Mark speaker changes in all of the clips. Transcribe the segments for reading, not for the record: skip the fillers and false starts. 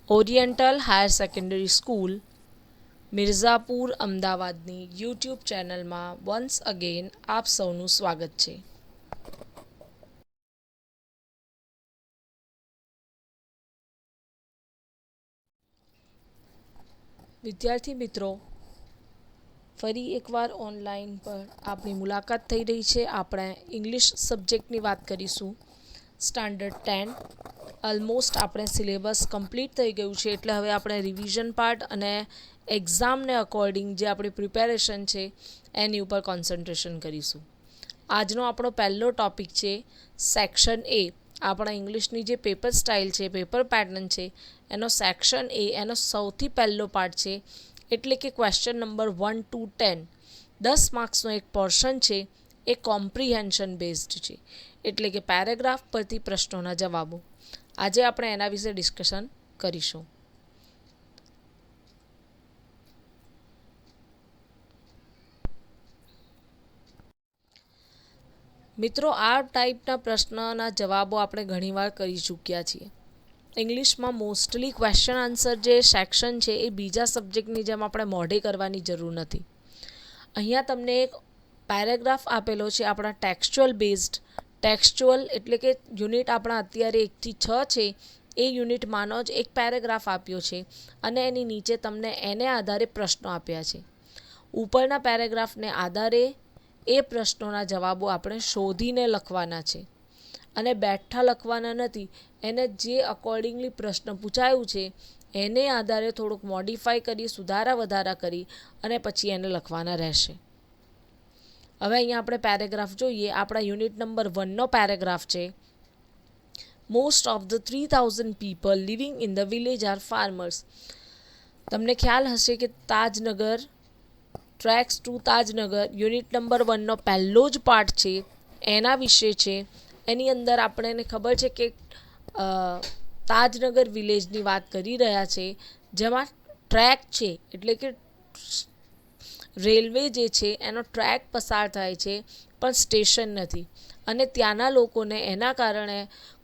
Speaker 1: Oriental higher secondary school Mirzapur અમદાવાદની YouTube ચેનલમાં once again આપ સૌનું સ્વાગત છે. વિદ્યાર્થી મિત્રો, ફરી એકવાર ઓનલાઈન પર આપણી મુલાકાત થઈ રહી છે. આપણે ઇંગ્લિશ સબ્જેક્ટની વાત કરીશું. સ્ટાન્ડર્ડ 10 ઓલમોસ્ટ આપણે સિલેબસ કમ્પ્લીટ થઈ ગયું છે, એટલે હવે આપણે રિવિઝન પાર્ટ અને એક્ઝામને અકોર્ડિંગ જે આપણી પ્રિપેરેશન છે એની ઉપર કોન્સન્ટ્રેશન કરીશું. આજનો આપણો પહેલો ટૉપિક છે સેક્શન એ. આપણા ઇંગ્લિશની જે પેપર સ્ટાઇલ છે, પેપર પેટર્ન છે, એનો સેક્શન એ એનો સૌથી પહેલો પાર્ટ છે, એટલે કે ક્વેશ્ચન નંબર 1 to 10. 10 માર્ક્સનો એક પોર્શન છે, એ કોમ્પ્રિહેન્શન બેઝડ છે, એટલે કે પેરેગ્રાફ પરથી પ્રશ્નોના જવાબો. આજે આપણે એના વિશે ડિસ્કશન કરીશું. મિત્રો, આ ટાઈપના પ્રશ્નના જવાબો આપણે ઘણીવાર કરી ચૂક્યા છીએ. ઇંગ્લિશમાં મોસ્ટલી ક્વેશ્ચન આન્સર જે સેક્શન છે એ બીજા સબ્જેક્ટની જેમ આપણે મોઢે કરવાની જરૂર નથી. અહીંયા તમને એક પેરેગ્રાફ આપેલો છે આપણા ટેક્સ્ચ્યુઅલ બેઝડ. ટેક્સ્ચ્યુઅલ એટલે કે યુનિટ આપણા અત્યારે 1 થી 6 છે, એ યુનિટમાંનો જ એક પેરેગ્રાફ આપ્યો છે અને એની નીચે તમને એને આધારે પ્રશ્નો આપ્યા છે. ઉપરના પેરેગ્રાફને આધારે એ પ્રશ્નોના જવાબો આપણે શોધીને લખવાના છે અને બેઠા લખવાના નથી. એને જે અકોર્ડિંગલી પ્રશ્ન પૂછાયું છે એને આધારે થોડુંક મોડિફાઈ કરી, સુધારા વધારા કરી અને પછી એને લખવાના રહેશે. હવે અહીંયા આપણે પેરેગ્રાફ જોઈએ. આપણા યુનિટ નંબર 1નો પેરેગ્રાફ છે. Most of the 3000 people living in the village are farmers. તમને ખ્યાલ હશે કે Tajnagar, tracks to Tajnagar unit number 1નો પહેલો જ પાર્ટ છે, એના વિશે છે. એની અંદર આપણને ખબર છે કે તાજનગર વિલેજની વાત કરી રહ્યા છે, જેમાં ટ્રેક છે, એટલે કે રેલવે જે છે એનો ટ્રેક પસાર થાય છે, પણ સ્ટેશન નથી. અને ત્યાંના લોકોને એના કારણે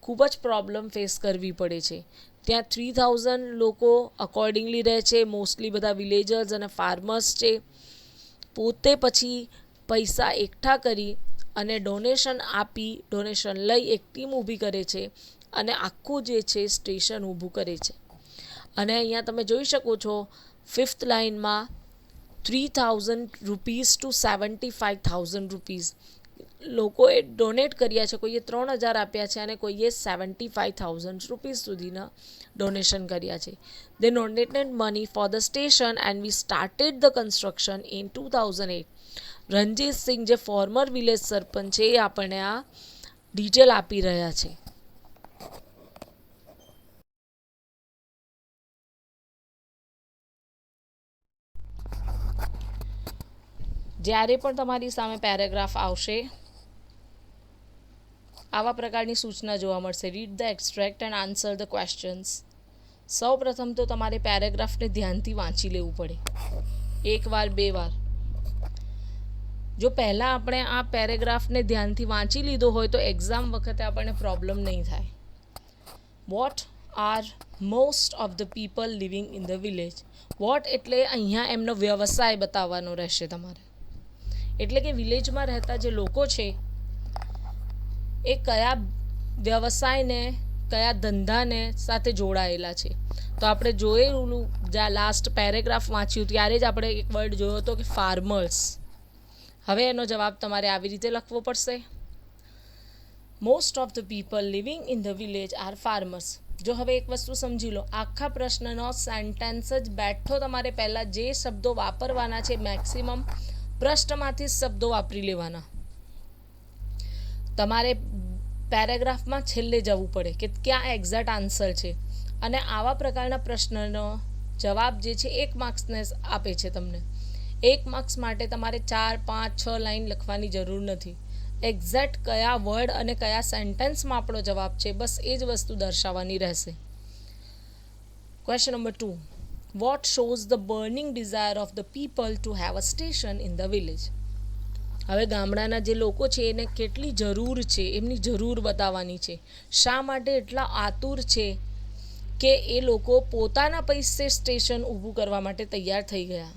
Speaker 1: ખૂબ જ પ્રોબ્લેમ ફેસ કરવી પડે છે. ત્યાં 3000 લોકો અકોર્ડિંગલી રહે છે. મોસ્ટલી બધા વિલેજર્સ અને ફાર્મર્સ છે. પોતે પછી પૈસા એકઠા કરી અને ડોનેશન આપી, ડોનેશન લઈ એક ટીમ ઊભી કરે છે અને આખું જે છે સ્ટેશન ઊભું કરે છે. અને અહીંયા તમે જોઈ શકો છો 5th લાઇનમાં 3000 રૂપીઝ ટુ 75,000 રૂપીઝ લોકોએ ડોનેટ કર્યા છે. કોઈએ 3000 આપ્યા છે અને કોઈએ 75,000 રૂપીઝ સુધીના ડોનેશન કર્યા છે. They donated money for the station and we started the construction in 2008. Ranjit સિંહ જે ફોર્મર વિલેજ સરપંચ છે એ આપણને આ ડિટેલ આપી રહ્યા છે. જ્યારે પણ તમારી સામે પેરેગ્રાફ આવશે, આવા પ્રકારની સૂચના જોવા મળશે. Read the extract and answer the questions. સૌ પ્રથમ તો તમારે પેરેગ્રાફને ધ્યાનથી વાંચી લેવું પડે, એકવાર બે વાર. જો પહેલાં આપણે આ પેરેગ્રાફને ધ્યાનથી વાંચી લીધો હોય તો એક્ઝામ વખતે આપણને પ્રોબ્લેમ નહીં થાય. What are most of the people living in the village. What એટલે અહીંયા એમનો વ્યવસાય બતાવવાનો રહેશે તમારે. એટલે કે વિલેજમાં રહેતા જે લોકો છે એ કયા વ્યવસાયને, કયા ધંધાને સાથે જોડાયેલા છે. તો આપણે જોયેલું, જ્યાં લાસ્ટ પેરેગ્રાફ વાંચ્યું ત્યારે જ આપણે એક વર્ડ જોયો હતો કે ફાર્મર્સ. હવે એનો જવાબ તમારે આવી રીતે લખવો પડશે. Most of the people living in the village are farmers. જો હવે એક વસ્તુ સમજી લો, આખા પ્રશ્નનો સેન્ટેન્સ જ બેઠો તમારે પહેલાં જે શબ્દો વાપરવાના છે મેક્સિમમ પ્રશ્નમાંથી શબ્દો વાપરી લેવાના. તમારે પેરેગ્રાફમાં છેલ્લે જવું પડે કે ક્યાં એક્ઝેક્ટ આન્સર છે. અને આવા પ્રકારના પ્રશ્નનો જવાબ જે છે 1 માર્ક્સને આપે છે તમને. 1 માર્ક્સ માટે તમારે 4, 5, 6 લાઈન લખવાની જરૂર નથી. એક્ઝેક્ટ કયા વર્ડ અને કયા સેન્ટેન્સમાં આપણો જવાબ છે, બસ એ જ વસ્તુ દર્શાવવાની રહેશે. Question number 2. What shows the burning desire of the people to have a station in the village. હવે ગામડાના જે લોકો છે એને કેટલી જરૂર છે, એમની જરૂર બતાવવાની છે. શા માટે એટલા આતુર છે કે એ લોકો પોતાના પૈસે સ્ટેશન ઊભું કરવા માટે તૈયાર થઈ ગયા.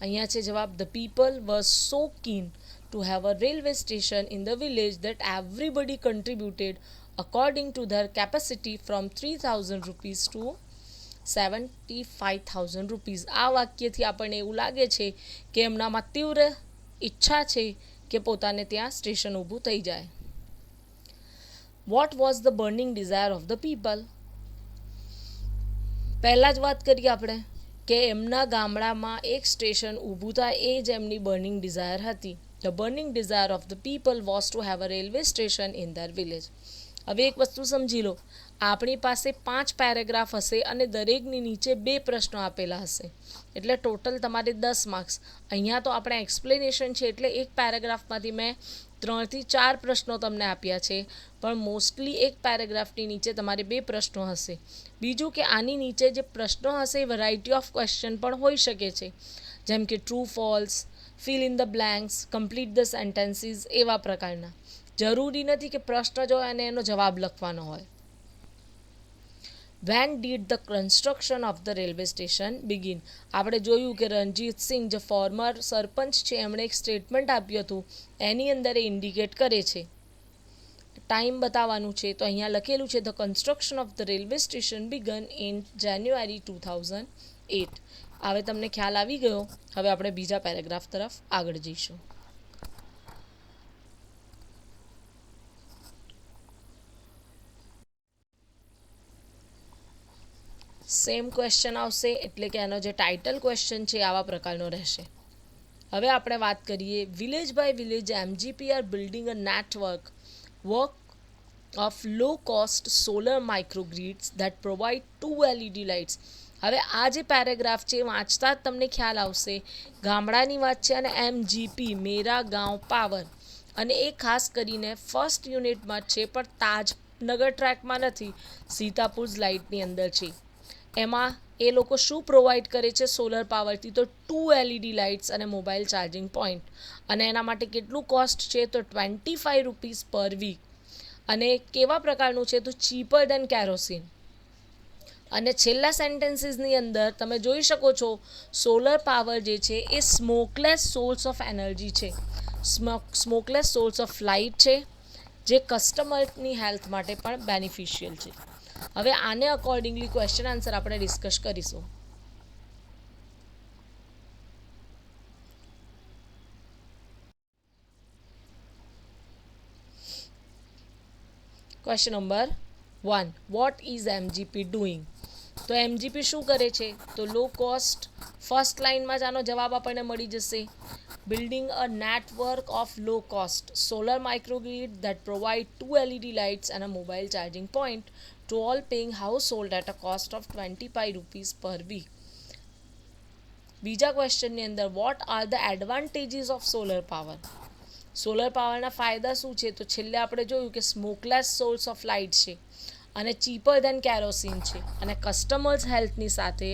Speaker 1: અહીંયા છે જવાબ, the people was so keen to have a railway station in the village that everybody contributed according to their capacity from 3,000 rupees to 75,000 rupees. આ વાક્યથી આપણને એવું લાગે છે કે એમનામાં તીવ્ર ઈચ્છા છે કે પોતાને ત્યાં સ્ટેશન ઊભું થઈ જાય. What was the burning desire of the people? પહેલાં જ વાત કરીએ આપણે કે એમના ગામડામાં એક સ્ટેશન ઊભું થાય એ જ એમની બર્નિંગ ડિઝાયર હતી. The burning desire of the people was to have a railway station in their village. હવે એક વસ્તુ સમજી લો, આપણી પાસે 5 પેરેગ્રાફ હશે અને દરેકની નીચે 2 પ્રશ્નો આપેલા હશે, એટલે ટોટલ તમારે 10 માર્ક્સ. અહીંયા તો આપણે એક્સપ્લેનેશન છે એટલે એક પેરેગ્રાફમાંથી મેં 3 થી 4 પ્રશ્નો તમને આપ્યા છે, પણ મોસ્ટલી એક પેરેગ્રાફની નીચે તમારે 2 પ્રશ્નો હશે. બીજું કે આની નીચે જે પ્રશ્નો હશે એ વેરાયટી ઓફ ક્વેશ્ચન પણ હોઈ શકે છે, જેમ કે true false, fill in the blanks, complete the sentences, એવા પ્રકારના. જરૂરી નથી કે પ્રશ્ન જો અને એનો જવાબ લખવાનો હોય. When did the construction of the railway station begin? આપણે જોયું કે રણજીત સિંહ જે ફોર્મર સરપંચ છે એમણે એક સ્ટેટમેન્ટ આપ્યું હતું, એની અંદર એ ઇન્ડિકેટ કરે છે. ટાઈમ બતાવવાનું છે તો અહીંયા લખેલું છે the construction of the railway station began in જાન્યુઆરી 2008. હવે તમને ખ્યાલ આવી ગયો. હવે આપણે બીજા પેરેગ્રાફ તરફ આગળ જઈશું. સેમ ક્વેશ્ચન આવશે, એટલે કે એનો જે ટાઇટલ ક્વેશ્ચન છે આવા પ્રકારનો રહેશે. હવે આપણે વાત કરીએ, village by village MGP are building a network of low-cost solar microgrids that provide 2 LED lights. હવે આ જે પેરેગ્રાફ છે વાંચતા જ તમને ખ્યાલ આવશે, ગામડાની વાત છે અને એમજીપી મેરા ગાંવ પાવર, અને એ ખાસ કરીને ફર્સ્ટ યુનિટમાં છે, પણ તાજનગર ટ્રેકમાં નથી, સીતાપુર લાઇટની અંદર છે. એમાં એ લોકો શું પ્રોવાઈડ કરે છે સોલર પાવરથી? તો 2 LED લાઇટ્સ અને મોબાઈલ ચાર્જિંગ પોઈન્ટ. અને એના માટે કેટલું કોસ્ટ છે? તો 25 રૂપીઝ પર વીક. અને કેવા પ્રકારનું છે? તો ચીપર દેન કેરોસીન. અને છેલ્લા સેન્ટેન્સીસની અંદર તમે જોઈ શકો છો સોલર પાવર જે છે એ સ્મોકલેસ સોર્સ ઓફ એનર્જી છે, સ્મોકલેસ સોર્સ ઓફ લાઇટ છે, જે કસ્ટમરની હેલ્થ માટે પણ બેનિફિશિયલ છે. હવે આને અકોર્ડિંગલી ક્વેશ્ચન આન્સર આપણે ડિસ્કસ કરીશું. Question number 1, what is MGP doing? તો એમજીપી શું કરે છે? તો લો કોસ્ટ, ફર્સ્ટ લાઇનમાં જ આનો જવાબ આપણને મળી જશે. Building a network of low cost solar microgrid that provide 2 LED lights અને mobile charging point to all paying household at a cost of 25 rupees per week. બીજા ક્વેશ્ચનની અંદર vote are the advantages of solar power? Solar પાવરના ફાયદા શું છે? તો છેલ્લે આપણે જોયું કે સ્મોકલેસ સોર્સ ઓફ લાઇટ છે અને ચીપર દેન કેરોસીન છે અને કસ્ટમર્સ હેલ્થની સાથે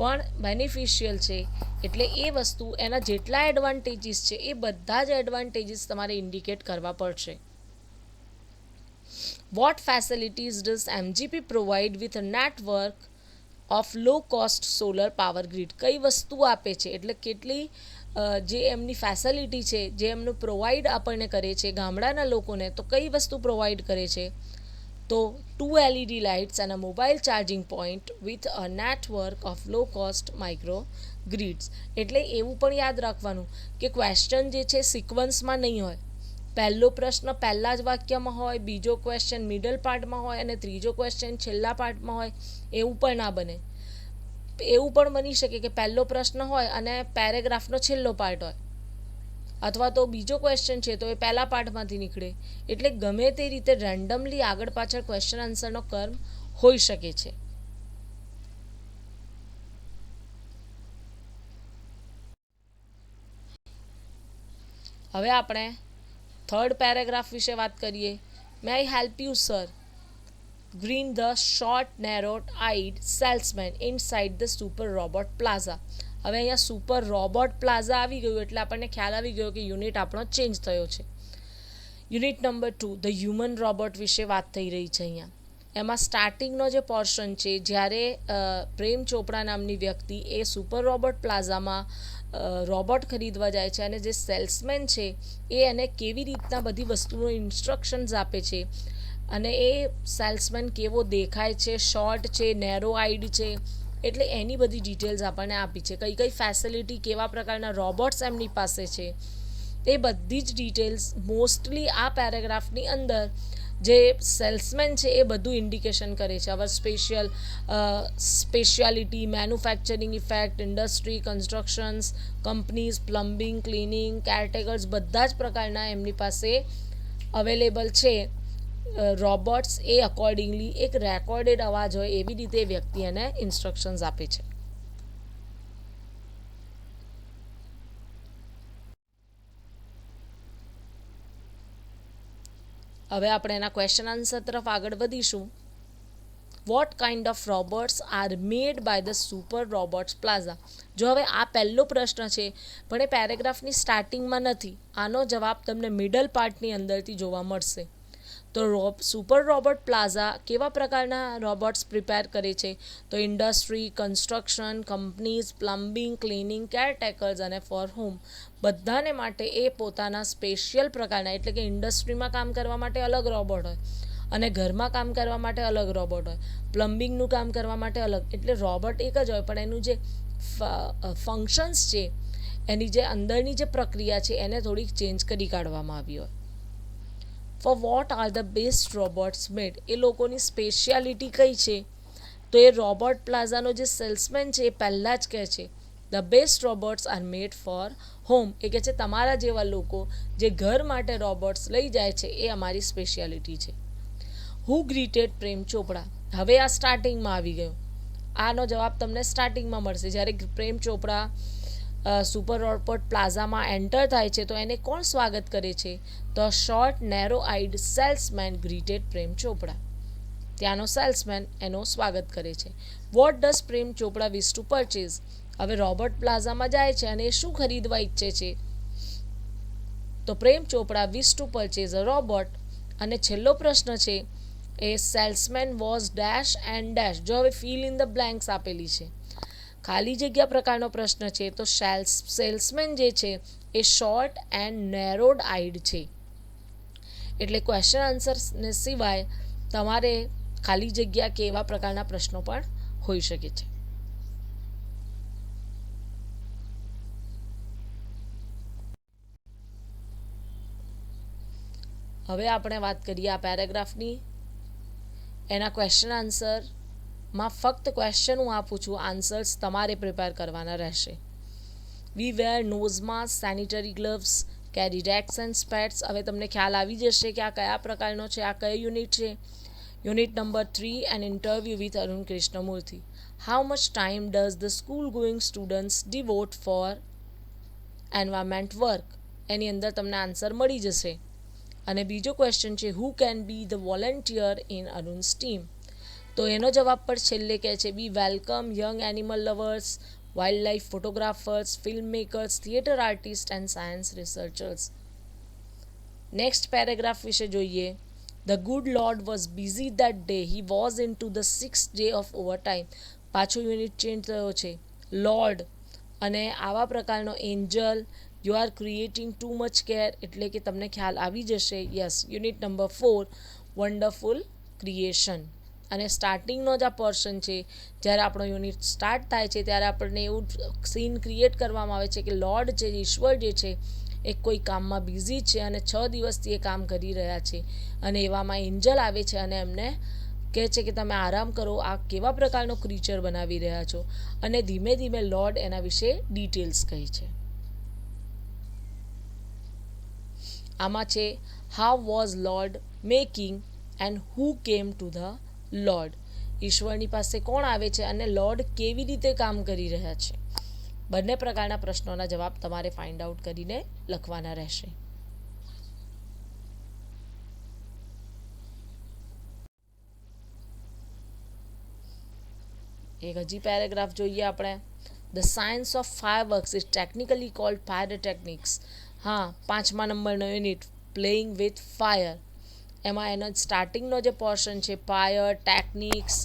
Speaker 1: પણ બેનિફિશિયલ છે. એટલે એ વસ્તુ એના જેટલા એડવાન્ટેજીસ છે એ બધા જ એડવાન્ટેજીસ તમારે ઇન્ડિકેટ કરવા પડશે. What facilities does MGP provide with a network of low-cost solar power grid? કઈ વસ્તુ આપે છે, એટલે કેટલી જે એમની ફેસિલિટી છે, જે એમનું પ્રોવાઈડ આપણને કરે છે ગામડાના લોકોને, તો કઈ વસ્તુ પ્રોવાઈડ કરે છે? તો 2 LED લાઇટ્સ અને mobile charging point with a network of low cost micro grids. એટલે એવું પણ યાદ રાખવાનું કે ક્વેશ્ચન જે છે સિક્વન્સમાં નહીં હોય. પહેલો પ્રશ્ન પહેલા જ વાક્યમાં હોય, બીજો ક્વેશ્ચન મિડલ પાર્ટમાં હોય અને ત્રીજો ક્વેશ્ચન છેલ્લા પાર્ટમાં હોય, એવું પણ ના બને. એવું પણ બની શકે કે પહેલો પ્રશ્ન હોય અને પેરેગ્રાફનો છેલ્લો પાર્ટ હોય, અથવા તો બીજો ક્વેશ્ચન છે તો એ પહેલા પાર્ટમાંથી નીકળે. એટલે ગમે તે રીતે રેન્ડમલી આગળ પાછળ ક્વેશ્ચન આન્સરનો કર્મ હોઈ શકે છે. હવે આપણે થર્ડ પેરેગ્રાફ વિશે વાત કરીએ. May I help you sir? Greeted the short narrow eyed salesman inside the super robot plaza. હવે અહીંયા સુપર રોબોટ પ્લાઝા આવી ગયું એટલે આપણને ખ્યાલ આવી ગયો કે યુનિટ આપણો ચેન્જ થયો છે. Unit number 2, the human robot વિશે વાત થઈ રહી છે અહીંયા. એમાં સ્ટાર્ટિંગનો જે પોર્શન છે જ્યારે પ્રેમ ચોપડા નામની વ્યક્તિ એ સુપર રોબોટ પ્લાઝામાં રોબોટ ખરીદવા જાય છે અને જે સેલ્સમેન છે એ એને કેવી રીતના બધી વસ્તુનો ઇન્સ્ટ્રક્શન્સ આપે છે અને એ સેલ્સમેન કેવો દેખાય છે, શોર્ટ છે, નેરો આઈડ છે, એટલે એની બધી ડિટેલ્સ આપણને આપી છે. કઈ કઈ ફેસિલિટી, કેવા પ્રકારના રોબોટ્સ એમની પાસે છે, એ બધી જ ડિટેલ્સ મોસ્ટલી આ પેરેગ્રાફની અંદર જે સેલ્સમેન છે એ બધું ઇન્ડિકેશન કરે છે. હવે speciality, manufacturing effect, industry, constructions, companies, plumbing, cleaning, caretakers, બધા જ પ્રકારના એમની પાસે અવેલેબલ છે રોબોટ્સ. એ અકોર્ડિંગલી એક રેકોર્ડેડ અવાજ હોય એવી રીતે વ્યક્તિ એને ઇન્સ્ટ્રક્શન્સ આપે છે. હવે આપણે એના ક્વેશ્ચન આન્સર તરફ આગળ વધીશું. What kind of robots are made by the super robots plaza? જો હવે આ પહેલો પ્રશ્ન છે પણ એ પેરેગ્રાફની સ્ટાર્ટિંગમાં નથી. આનો જવાબ તમને મિડલ પાર્ટની અંદરથી જોવા મળશે. તો સુપર રોબોટ પ્લાઝા કેવા પ્રકારના રોબોટ્સ પ્રિપેર કરે છે? તો industry, construction, companies, plumbing, cleaning, caretakers અને ફોર હોમ, બધાને માટે એ પોતાના સ્પેશિયલ પ્રકારના, એટલે કે ઇન્ડસ્ટ્રીમાં કામ કરવા માટે અલગ રોબોટ હોય અને ઘરમાં કામ કરવા માટે અલગ રોબોટ હોય, પ્લમ્બિંગનું કામ કરવા માટે અલગ. એટલે રોબોટ એક જ હોય પણ એનું જે ફંક્શન્સ છે, એની જે અંદરની જે પ્રક્રિયા છે એને થોડીક ચેન્જ કરી કાઢવામાં આવી હોય. For what are the best robots made? એ લોકોની સ્પેશિયાલિટી કઈ છે? તો એ રોબોટ પ્લાઝાનો જે સેલ્સમેન છે એ પહેલાં જ કહે છે the best robots are made for home. એ કહે છે તમારા જેવા લોકો જે ઘર માટે રોબોટ્સ લઈ જાય છે એ અમારી સ્પેશિયાલિટી છે. હુ ગ્રીટેડ પ્રેમ ચોપડા? હવે આ સ્ટાર્ટિંગમાં આવી ગયું. આનો જવાબ તમને સ્ટાર્ટિંગમાં મળશે. જ્યારે પ્રેમ ચોપડા સુપર રોબોટ પ્લાઝામાં એન્ટર થાય છે તો એને કોણ સ્વાગત કરે છે? તો short narrow eyed salesman greeted Prem Chopra. ત્યાંનો સેલ્સમેન એનો સ્વાગત કરે છે. What does Prem Chopra wish to purchase? હવે રોબોટ પ્લાઝામાં જાય છે અને એ શું ખરીદવા ઈચ્છે છે? તો Prem Chopra wish to purchase a robot. અને છેલ્લો પ્રશ્ન છે એ salesman was dash and dash. જો હવે ફિલ ઇન ધ બ્લેન્ક્સ આપેલી છે, ખાલી જગ્યા પ્રકારનો પ્રશ્ન છે. તો સેલ્સમેન જે છે એ શોર્ટ એન્ડ નેરોડ આઈડ છે. એટલે ક્વેશ્ચન આન્સરને સિવાય તમારે ખાલી જગ્યા કે એવા પ્રકારના પ્રશ્નો પણ હોઈ શકે છે. હવે આપણે વાત કરીએ આ પેરેગ્રાફની. એના ક્વેશ્ચન આન્સરમાં ફક્ત ક્વેશ્ચન હું આપું છું, આન્સર્સ તમારે પ્રિપેર કરવાના રહેશે. We wear nose mask, sanitary gloves, carry rakes and spades. હવે તમને ખ્યાલ આવી જશે કે આ કયા પ્રકારનો છે, આ કયો યુનિટ છે. Unit number 3 an interview with Arun Krishnamurthy. How much time does the school going students devote for environment work? એની અંદર તમને આન્સર મળી જશે. અને બીજો ક્વેશ્ચન છે who can be the volunteer in Arun's team? તો એનો જવાબ પણ છેલ્લે કહે છે be welcome young animal lovers, wild life photographers, film makers, theatre artist and science researchers. Next paragraph વિશે જોઈએ. The good lord was busy that day, he was in to the 6th day of overtime. પાછો unit change થયો છે. Lord અને આવા પ્રકારનો Angel, you are creating too much care, એટલે કે તમને ખ્યાલ આવી જશે. Yes, unit number 4 wonderful creation. અને સ્ટાર્ટિંગનો જ આ પોર્શન છે. જ્યારે આપણો યુનિટ સ્ટાર્ટ થાય છે ત્યારે આપણને એવું સીન ક્રિએટ કરવામાં આવે છે કે લોર્ડ છે, ઈશ્વર જે છે એ કોઈ કામમાં બિઝી છે અને 6 દિવસથી એ કામ કરી રહ્યા છે. અને એવામાં એન્જલ આવે છે અને એમને કહે છે કે તમે આરામ કરો, આ કેવા પ્રકારનો ક્રિએચર બનાવી રહ્યા છો. અને ધીમે ધીમે લોર્ડ એના વિશે ડિટેલ્સ કહે છે. આમાં છે how was lord making and who came to the lord? ઈશ્વરની પાસે કોણ આવે છે અને લોર્ડ કેવી રીતે કામ કરી રહ્યા છે? બંને પ્રકારના પ્રશ્નોના જવાબ તમારે ફાઇન્ડ આઉટ કરીને લખવાના રહેશે. એક હજી પેરેગ્રાફ જોઈએ આપણે. The science of fireworks is technically cold pyrotechnics. હા, 5મા નંબરનો યુનિટ પ્લેઇંગ વિથ ફાયર. એમાં એનો સ્ટાર્ટિંગનો જે પોર્શન છે પાયર ટેકનિક્સ,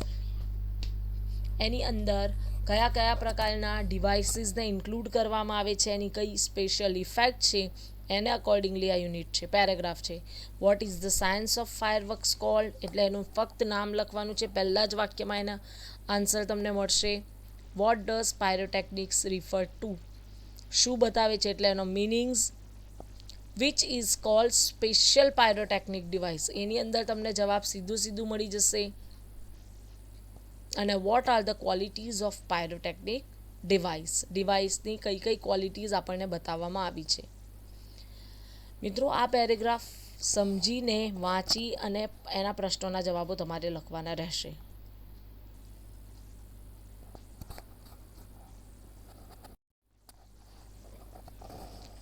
Speaker 1: એની અંદર કયા કયા પ્રકારના ડિવાઇસીસને ઇન્ક્લુડ કરવામાં આવે છે, એની કઈ સ્પેશિયલ ઇફેક્ટ છે, એને અકોર્ડિંગલી આ યુનિટ છે, પેરેગ્રાફ છે. What is the science of fireworks cold, એટલે એનું ફક્ત નામ લખવાનું છે, પહેલાં જ વાક્યમાં એના આન્સર તમને મળશે. What does pyrotechnics refer to, શું બતાવે છે એટલે એનો meanings. Which is called special pyrotechnic device, એની અંદર તમને જવાબ સીધું મળી જશે. અને what are the qualities of pyrotechnic ડિવાઇસની કઈ કઈ ક્વોલિટીઝ આપણને બતાવવામાં આવી છે. મિત્રો આ પેરેગ્રાફ સમજીને વાંચી અને એના પ્રશ્નોના જવાબો તમારે લખવાના રહેશે.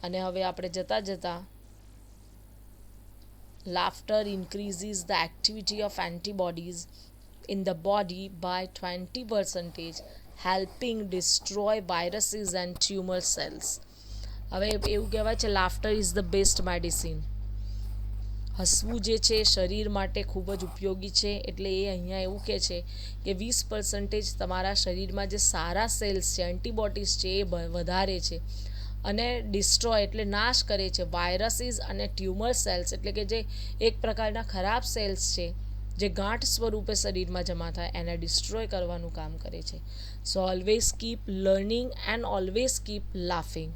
Speaker 1: અને હવે આપણે જતા laughter ઇન્ક્રીઝીસ the activity of antibodies in the body by 20%, helping destroy viruses and tumor cells. હવે એવું કહેવાય છે laughter is the best medicine. હસવું જે છે શરીર માટે ખૂબ જ ઉપયોગી છે, એટલે એ અહીંયા એવું કહે છે કે 20% તમારા શરીરમાં જે સારા સેલ્સ છે, એન્ટીબોડીઝ છે, એ વધારે છે અને ડિસ્ટ્રોય એટલે નાશ કરે છે વાયરસીસ અને ટ્યુમર સેલ્સ, એટલે કે જે એક પ્રકારના ખરાબ સેલ્સ છે જે ગાંઠ સ્વરૂપે શરીરમાં જમા થાય એને ડિસ્ટ્રોય કરવાનું કામ કરે છે. So always keep learning and always keep laughing.